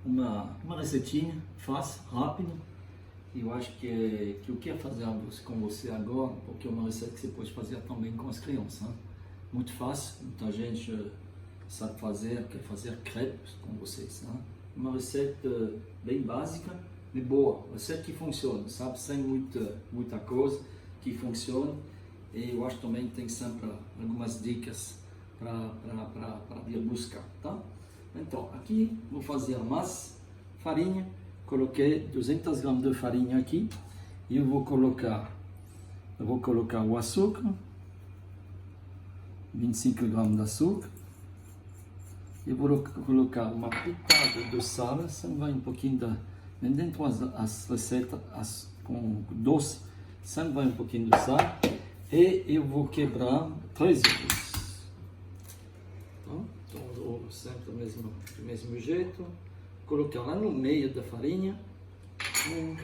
uma receitinha fácil, rápida. E eu acho que eu quero fazer com você agora, porque é uma receita que você pode fazer também com as crianças. Né? Muito fácil, muita gente sabe fazer, quer fazer crepes com vocês. Né? Uma receita bem básica e boa, receita que funciona, sabe? Sem muita coisa, que funciona. E eu acho também que tem sempre algumas dicas para ir buscar, tá? Então, aqui vou fazer a massa, farinha, coloquei 200 gramas de farinha aqui e eu vou colocar o açúcar, 25 gramas de açúcar, e vou colocar uma pitada de sal, sempre vai um pouquinho dentro as receitas com doce, sempre vai um pouquinho de sal, e eu vou quebrar 3 ovos. Então, os ovos sempre do mesmo jeito. Colocar lá no meio da farinha. 1,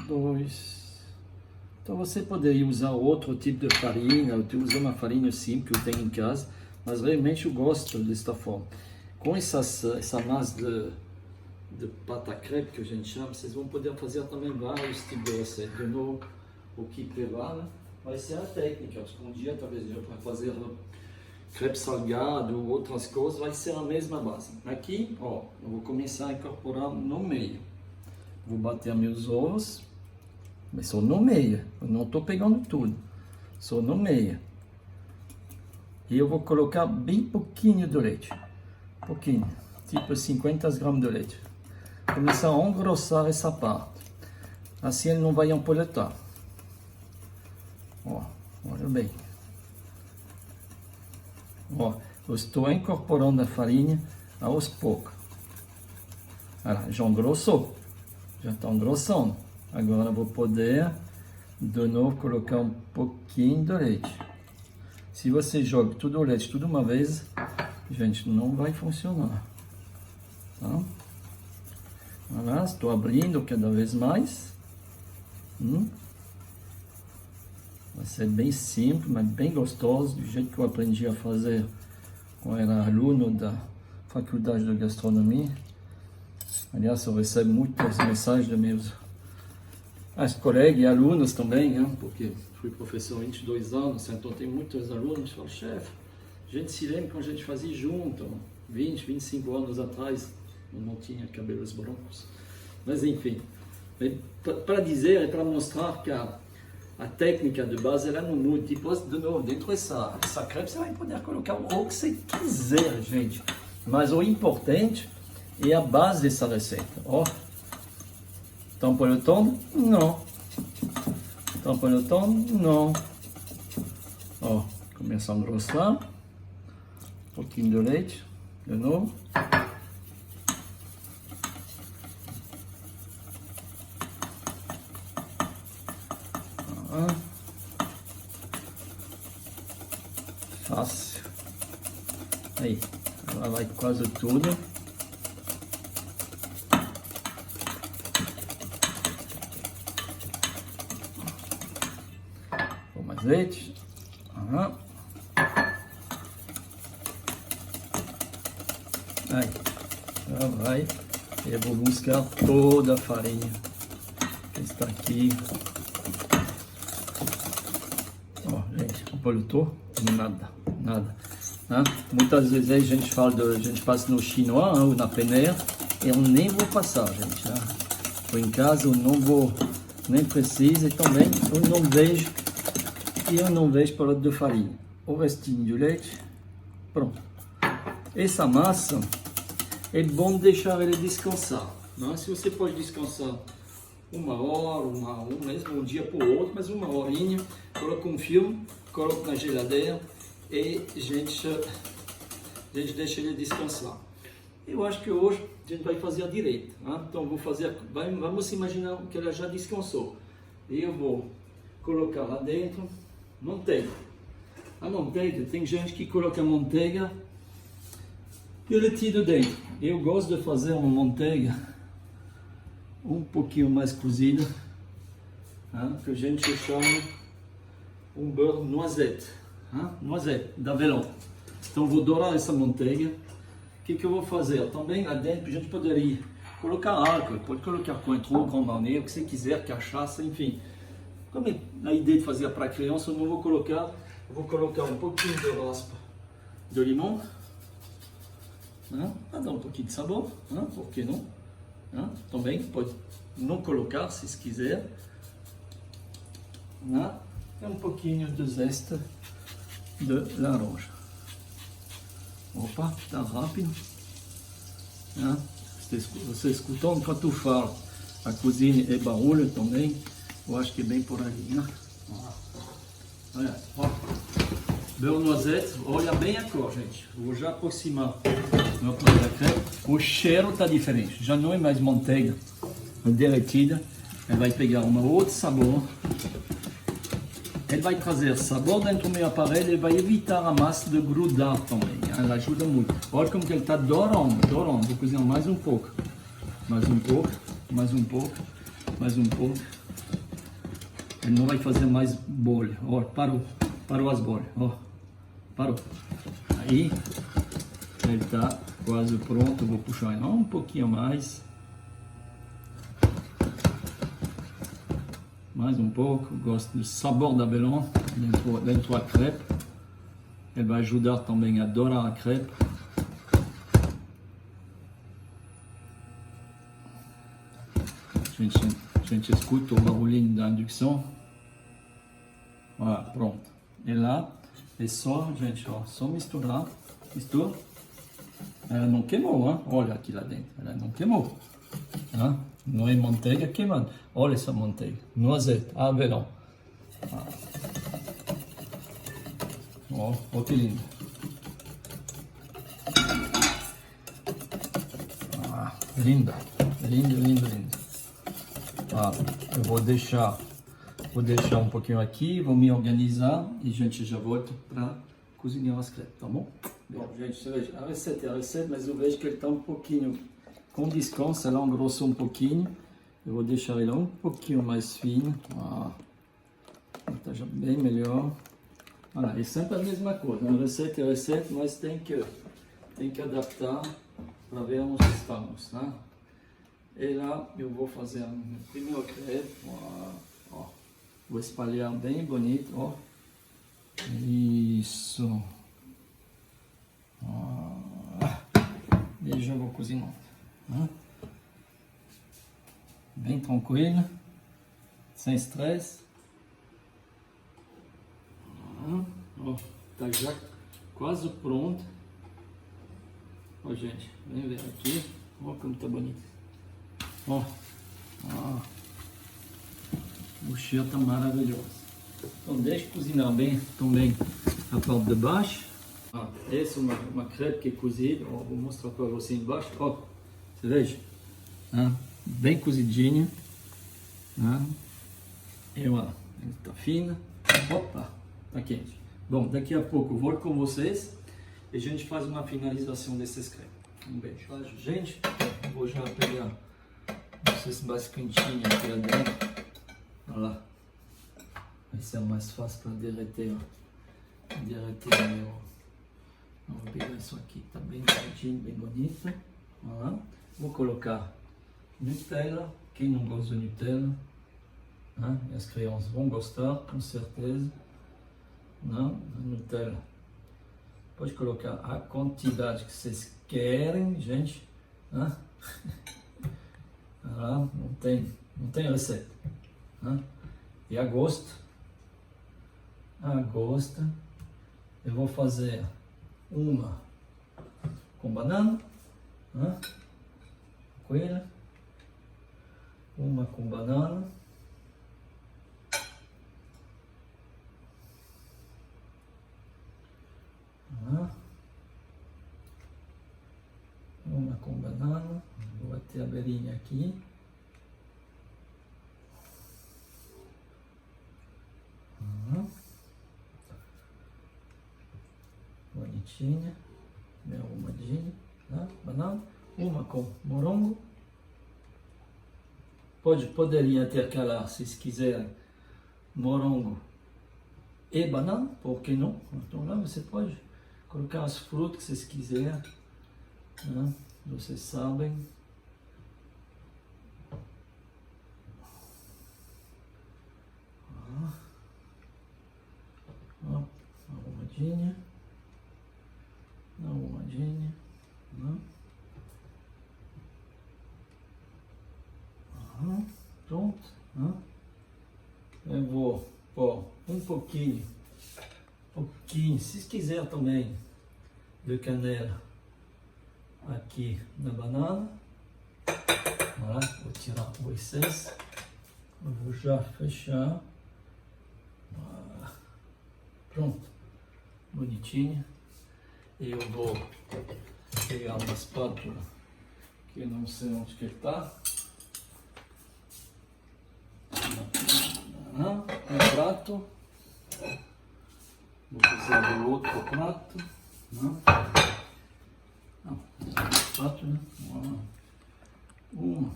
2. Então você poderia usar outro tipo de farinha, eu uso uma farinha simples que eu tenho em casa, mas realmente eu gosto desta forma. Com essa massa de pata crepe que a gente chama, vocês vão poder fazer também vários tipos de receitas. De novo, o que prevale vai ser a técnica. Um dia talvez eu vou fazer crepe salgado, outras coisas, vai ser a mesma base. Aqui, ó, eu vou começar a incorporar no meio. Vou bater meus ovos, mas só no meio, eu não estou pegando tudo, só no meio. E eu vou colocar bem pouquinho de leite, pouquinho, tipo 50 gramas de leite. Começar a engrossar essa parte, assim ele não vai empoletar. Ó, olha bem. Ó, eu estou incorporando a farinha aos poucos. Olha, já engrossou, já está engrossando. Agora vou poder de novo colocar um pouquinho de leite. Se você joga tudo o leite tudo uma vez, gente, não vai funcionar. Tá? Olha lá, estou abrindo cada vez mais. Vai ser bem simples, mas bem gostoso, do jeito que eu aprendi a fazer quando era aluno da Faculdade de Gastronomia. Aliás, eu recebo muitas mensagens de meus colegas e alunos também, né? Porque fui professor há 22 anos, então tem muitos alunos que falam, chefe, a gente se lembra quando a gente fazia junto, 20, 25 anos atrás, eu não tinha cabelos brancos. Mas enfim, para dizer, para mostrar que a técnica de base ela não muda. Depois, de novo, dentro dessa crepe você vai poder colocar o que você quiser, gente. Mas o importante é a base dessa receita. Ó, tampa le tom? Não. Tampa le tom? Não. Ó, começa a engrossar. Um pouquinho de leite, de novo. Fácil. Aí, ela vai quase tudo. Com mais leite. Aí, ela vai. Eu vou buscar toda a farinha que está aqui. Ó, gente, completou? Nada. Né? Muitas vezes a gente passa no chinois ou na peneira, eu nem vou passar, gente. Né? Ou em casa eu não vou, nem preciso, e também eu não vejo para de farinha. O restinho de leite, pronto. Essa massa é bom deixar ele descansar. Né? Se você pode descansar 1 hora, mesmo um dia por outro, mas 1 horinha, coloca um filme, coloca na geladeira e a gente deixa ele descansar. Eu acho que hoje a gente vai fazer a direita. Né? Então vamos imaginar que ela já descansou. E eu vou colocar lá dentro manteiga. A manteiga, tem gente que coloca a manteiga derretida dentro. Eu gosto de fazer uma manteiga um pouquinho mais cozida, né? Que a gente chama um beurre noisette, hein? Noisette, d'avelã. Então vou dourar essa manteiga. O que eu vou fazer? Também lá dentro a gente poderia colocar álcool, pode colocar coentro, cambaneiro, o que você quiser, cachaça, enfim. Como a ideia de fazer para criança, eu não vou colocar. Eu vou colocar um pouquinho de raspa de limão. Para dar um pouquinho de sabor, por que não? Também pode não colocar se quiser. E um pouquinho de zeste de laranja. Opa, está rápido. Você escutou enquanto eu falo. A cozinha é barulho também. Eu acho que é bem por ali, né? Olha, ó. Beurre noisette, olha bem a cor, gente. Vou já aproximar meu pão da creme. O cheiro está diferente. Já não é mais manteiga derretida. Ela vai pegar um outro sabor. Ele vai trazer sabor dentro do meu aparelho e vai evitar a massa de grudar também. Ela ajuda muito. Olha como que ele está dourando. Vou cozinhar mais um pouco. Mais um pouco. Ele não vai fazer mais bolha. Olha, parou as bolhas. Ó, parou. Aí, ele está quase pronto. Vou puxar um pouquinho mais. Mais um pouco. Gosto do sabor da Belon dentro da crepe. Ele vai ajudar também a dourar a crepe. A gente escuta o barulhinho da indução. Olha, pronto. E lá é só, gente, ó, só misturar. Mistura. Ela não queimou, hein? Olha aqui lá dentro. Ela não queimou. Não é manteiga queimando. Olha essa manteiga. Noisette, avelã. Ó, que lindo. Linda. Lindo. Eu vou deixar um pouquinho aqui, vou me organizar e a gente já volta para cozinhar as crepes, tá bom? Bom, gente, você veja, a receita é a receita, mas eu vejo que ele está um pouquinho com descanso, ela engrossou um pouquinho. Eu vou deixar ele um pouquinho mais fino. Está já bem melhor. Olha, é sempre a mesma coisa, a receita é a receita, mas tem que adaptar para ver onde estamos, né? E lá eu vou fazer o primeiro crepe, ó. Vou espalhar bem bonito, ó. Isso. E já vou cozinhar. Bem tranquilo, sem estresse. Ó, tá já quase pronto. Ó, gente, vem ver aqui. Ó como tá bonito. Ó. O cheiro tá maravilhoso. Então deixa cozinhar bem também a parte de baixo. Essa é uma crepe que é cozida. Ó, vou mostrar para você embaixo. Ó, você veja. Bem cozidinha. E olha, ele tá fina. Opa, tá quente. Bom, daqui a pouco eu volto com vocês e a gente faz uma finalização desses crepes. Um beijo. Gente, vou já pegar esses mais quentinhos aqui dentro. Olha lá. Vai ser mais fácil para derreter, ó. Vamos pegar isso aqui, tá bem quentinho, bem bonito. Olha lá. Vou colocar Nutella. Quem não gosta de Nutella? As crianças vão gostar, com certeza. Não, Nutella. Pode colocar a quantidade que vocês querem, gente. Não tem receita. E a gosto eu vou fazer uma com banana, coelho, uma com banana, uma com banana, vou bater a beirinha aqui. Bonitinha, bem arrumadinha, banana, uma com morango. Poderia intercalar, se quiserem, morango e banana, por que não? Então lá você pode Colocar as frutas que vocês quiserem, né? Vocês sabem. Ó, arrumadinha. Arrumadinha. Né? Pronto. Né? Eu vou pôr um pouquinho, se quiser também, de canela aqui na banana. Vou tirar o excesso. Eu vou já fechar. Pronto, bonitinho. Eu vou pegar uma espátula que eu não sei onde que está. Um prato. Vou precisar do outro prato. Não, espátula. Uma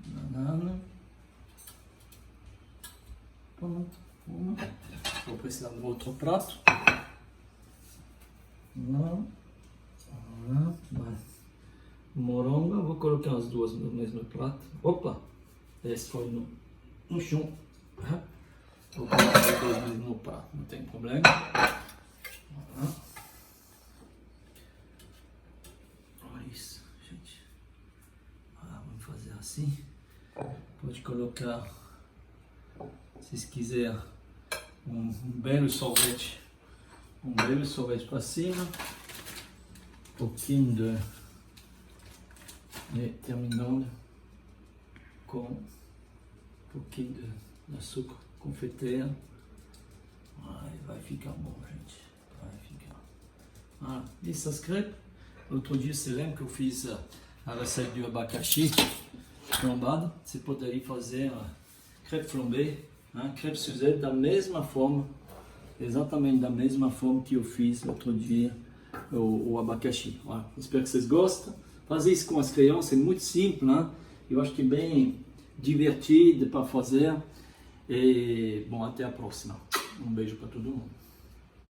banana. Pronto. Vou precisar do outro prato. Moronga, vou colocar as duas no mesmo prato. Opa! Esse foi no chão. Vou colocar as duas no prato, não tem problema. Olha isso, gente. Vamos fazer assim. Pode colocar, se vocês quiserem, um belo sorvete. Um belo sorvete para cima. Um pouquinho de... E terminando com um pouquinho de açúcar confeiteiro. Vai ficar bom, gente. Vai ficar. Essas crepes. Outro dia você lembra que eu fiz a receita de abacaxi flambado? Você poderia fazer a crepe flambée, crepe Suzette da mesma forma, exatamente da mesma forma que eu fiz outro dia o abacaxi. Espero que vocês gostem. Fazer isso com as crianças é muito simples, né? Eu acho que é bem divertido para fazer. E, bom, até a próxima. Um beijo para todo mundo.